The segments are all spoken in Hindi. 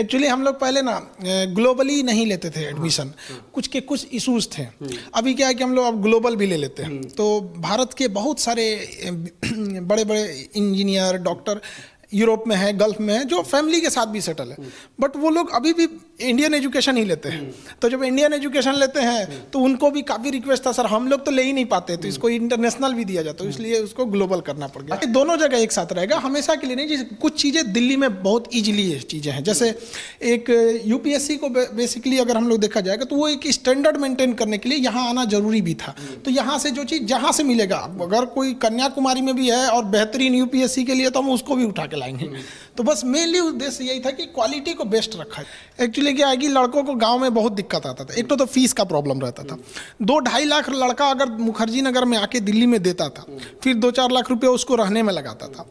एक्चुअली हम लोग पहले ना ग्लोबली नहीं लेते थे एडमिशन, कुछ इश्यूज थे। अभी क्या है कि हम लोग अब ग्लोबल भी ले लेते हैं। तो भारत के बहुत सारे बड़े बड़े इंजीनियर, डॉक्टर यूरोप में है, गल्फ में है, जो फैमिली के साथ भी सेटल है, बट वो लोग अभी भी इंडियन एजुकेशन ही लेते हैं। तो जब इंडियन एजुकेशन लेते हैं तो उनको भी काफ़ी रिक्वेस्ट था, सर हम लोग तो ले ही नहीं पाते, तो इसको इंटरनेशनल भी दिया जाता है, इसलिए उसको ग्लोबल करना पड़ गया। दोनों जगह एक साथ रहेगा, हमेशा के लिए नहीं। जैसे कुछ चीज़ें दिल्ली में बहुत ईजिली चीज़ें हैं, जैसे एक यूपीएससी को बेसिकली अगर हम लोग देखा जाएगा तो वो एक स्टैंडर्ड मेंटेन करने के लिए यहाँ आना जरूरी भी था। तो यहाँ से जो चीज़ जहाँ से मिलेगा, अगर कोई कन्याकुमारी में भी है और बेहतरीन यूपीएससी के लिए, तो हम उसको भी उठा के लाएंगे। तो बस मेनली उद्देश्य यही था कि क्वालिटी को बेस्ट रखा है। एक्चुअली क्या है कि लड़कों को गांव में बहुत दिक्कत आता था। एक तो फीस का प्रॉब्लम रहता था। 2-2.5 लाख लड़का अगर मुखर्जी नगर में आके दिल्ली में देता था, फिर 2-4 लाख रुपये उसको रहने में लगाता था,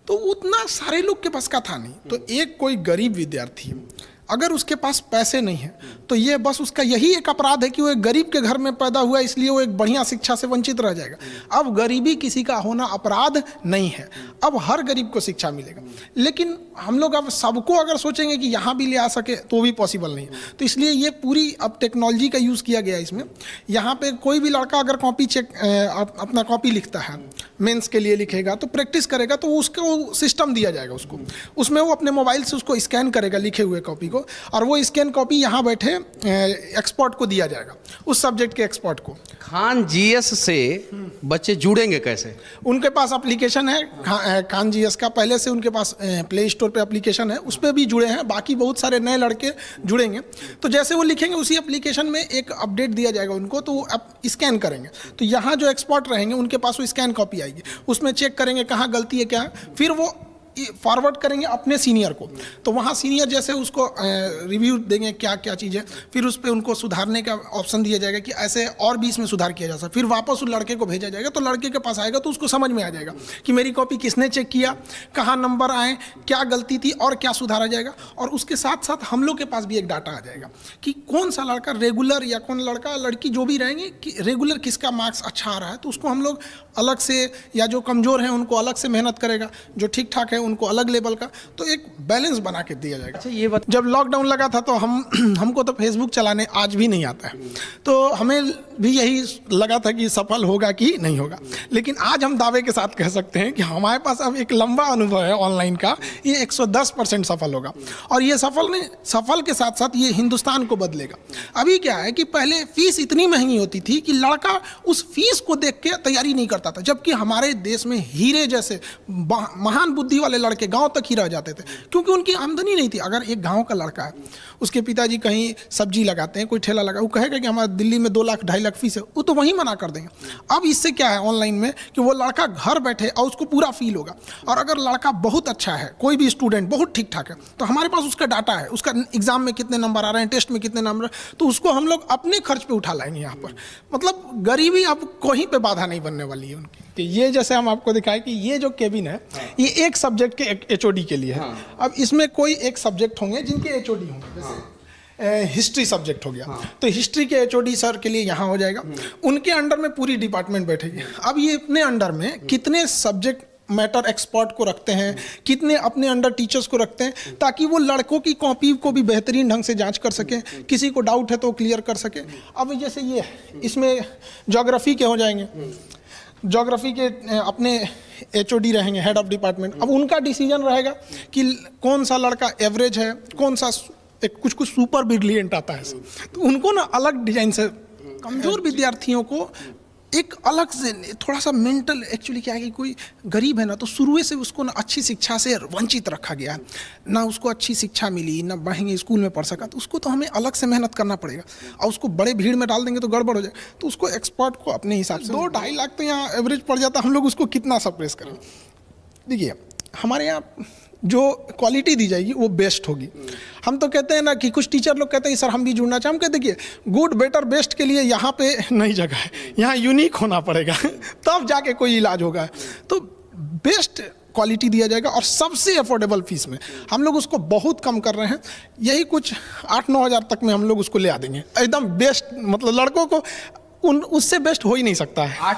तो उतना सारे लोग के पास का था नहीं। तो एक कोई गरीब विद्यार्थी अगर उसके पास पैसे नहीं है तो ये बस उसका यही एक अपराध है कि वो एक गरीब के घर में पैदा हुआ, इसलिए वो एक बढ़िया शिक्षा से वंचित रह जाएगा। अब गरीबी किसी का होना अपराध नहीं है, अब हर गरीब को शिक्षा मिलेगा। लेकिन हम लोग अब सबको अगर सोचेंगे कि यहाँ भी ले आ सके तो भी पॉसिबल नहीं है। तो इसलिए ये पूरी अब टेक्नोलॉजी का यूज़ किया गया इसमें। यहाँ पे कोई भी लड़का अगर कॉपी अपना कॉपी लिखता है, मेंस के लिए लिखेगा, तो प्रैक्टिस करेगा, तो उसको सिस्टम दिया जाएगा उसको, उसमें वो अपने मोबाइल से उसको स्कैन करेगा लिखे हुए कॉपी को, और वो स्कैन कॉपी यहाँ बैठे एक्सपर्ट को दिया जाएगा, उस सब्जेक्ट के एक्सपर्ट को। खान जीएस से बच्चे जुड़ेंगे कैसे? उनके पास एप्लीकेशन है खान जीएस का, पहले से उनके पास प्ले स्टोर पे एप्लीकेशन है, उस पर भी जुड़े हैं। बाकी बहुत सारे नए लड़के जुड़ेंगे, तो जैसे वो लिखेंगे उसी एप्लीकेशन में एक अपडेट दिया जाएगा उनको, तो वो स्कैन करेंगे। तो यहाँ जो एक्सपर्ट रहेंगे उनके पास वो स्कैन कॉपी आएगी, उसमें चेक करेंगे कहाँ गलती है, क्या है, फिर वो फॉरवर्ड करेंगे अपने सीनियर को। तो वहाँ सीनियर जैसे उसको रिव्यू देंगे क्या क्या चीज़ है, फिर उस पर उनको सुधारने का ऑप्शन दिया जाएगा कि ऐसे और भी इसमें सुधार किया जा सकता है। फिर वापस उस लड़के को भेजा जाएगा, तो लड़के के पास आएगा तो उसको समझ में आ जाएगा कि मेरी कॉपी किसने चेक किया, कहाँ नंबर आए, क्या गलती थी और क्या सुधारा जाएगा। और उसके साथ साथ हम लोग के पास भी एक डाटा आ जाएगा कि कौन सा लड़का रेगुलर या कौन लड़का लड़की जो भी रहेंगे कि रेगुलर किसका मार्क्स अच्छा आ रहा है, तो उसको हम लोग अलग से, या जो कमज़ोर हैं उनको अलग से मेहनत करेगा, जो ठीक ठाक है उनको अलग लेवल का, तो एक बैलेंस बना के दिया जाएगा। अच्छा, ये बात, जब लॉकडाउन लगा था तो हमको तो फेसबुक चलाने आज भी नहीं आता है, तो हमें भी यही लगा था कि सफल होगा कि नहीं होगा। लेकिन आज हम दावे के साथ कह सकते हैं कि हमारे पास अब एक लंबा अनुभव है ऑनलाइन का, ये 110% सफल होगा। और ये सफल के साथ साथ ये हिंदुस्तान को बदलेगा। अभी क्या है कि पहले फीस इतनी महंगी होती थी कि लड़का उस फीस को देख के तैयारी नहीं करता था, जबकि हमारे देश में हीरे जैसे महान बुद्धि वाले लड़के गांव तक ही रह जाते थे, क्योंकि उनकी आमदनी नहीं थी। अगर एक गांव का लड़का है, उसके पिताजी कहीं सब्जी लगाते हैं, कोई ठेला लगा, वो कहेगा कि हमारे दिल्ली में 2 लाख 2.5 लाख फीस है, वो तो वहीं मना कर देंगे। अब इससे क्या है ऑनलाइन में कि वो लड़का घर बैठे और उसको पूरा फील होगा। और अगर लड़का बहुत अच्छा है, कोई भी स्टूडेंट बहुत ठीक ठाक है, तो हमारे पास उसका डाटा है, उसका एग्जाम में कितने नंबर आ रहे हैं, टेस्ट में कितने नंबर, तो उसको हम लोग अपने खर्च पे उठा लाएंगे यहाँ पर। मतलब गरीबी अब कहीं पे बाधा नहीं बनने वाली है उनकी। कि ये जैसे हम आपको दिखाए कि ये जो केबिन है, ये एक सब्जेक्ट के एचओडी के लिए है। अब इसमें कोई एक सब्जेक्ट होंगे जिनके एचओडी होंगे, जैसे हिस्ट्री सब्जेक्ट हो गया, तो हिस्ट्री के एचओडी सर के लिए यहाँ हो जाएगा, उनके अंडर में पूरी डिपार्टमेंट बैठेगी। अब ये अपने अंडर में कितने सब्जेक्ट मैटर एक्सपर्ट को रखते हैं, कितने अपने अंडर टीचर्स को रखते हैं, ताकि वो लड़कों की कॉपी को भी बेहतरीन ढंग से जांच कर सके, किसी को डाउट है तो क्लियर कर सके। अब जैसे ये इसमें ज्योग्राफी के हो जाएंगे, ज्योग्राफी के अपने एचओडी रहेंगे, हेड ऑफ डिपार्टमेंट। अब उनका डिसीजन रहेगा कि कौन सा लड़का एवरेज है, कौन सा कुछ सुपर ब्रिलियंट आता है, तो उनको ना अलग डिजाइन से, कमजोर विद्यार्थियों को एक अलग से थोड़ा सा मेंटल, एक्चुअली क्या है कि कोई गरीब है ना, तो शुरू से उसको ना अच्छी शिक्षा से वंचित रखा गया, ना उसको अच्छी शिक्षा मिली, ना महंगे स्कूल में पढ़ सका, तो उसको तो हमें अलग से मेहनत करना पड़ेगा। और उसको बड़े भीड़ में डाल देंगे तो गड़बड़ हो जाए, तो उसको एक्सपर्ट को अपने हिसाब से 2-2.5 लाख तो यहाँ एवरेज पड़ जाता, हम लोग उसको कितना सप्रेस करें। देखिए हमारे यहाँ जो क्वालिटी दी जाएगी वो बेस्ट होगी। हम तो कहते हैं ना कि कुछ टीचर लोग कहते हैं सर हम भी जुड़ना चाहें, हम कहते देखिए गुड बेटर बेस्ट के लिए यहाँ पे नहीं जगह है, यहाँ यूनिक होना पड़ेगा तब जाके कोई इलाज होगा। तो बेस्ट क्वालिटी दिया जाएगा और सबसे अफोर्डेबल फीस में। हम लोग उसको बहुत कम कर रहे हैं, यही कुछ 8-9 हज़ार तक में हम लोग उसको ले आ देंगे एकदम बेस्ट। मतलब लड़कों को उससे बेस्ट हो ही नहीं सकता है।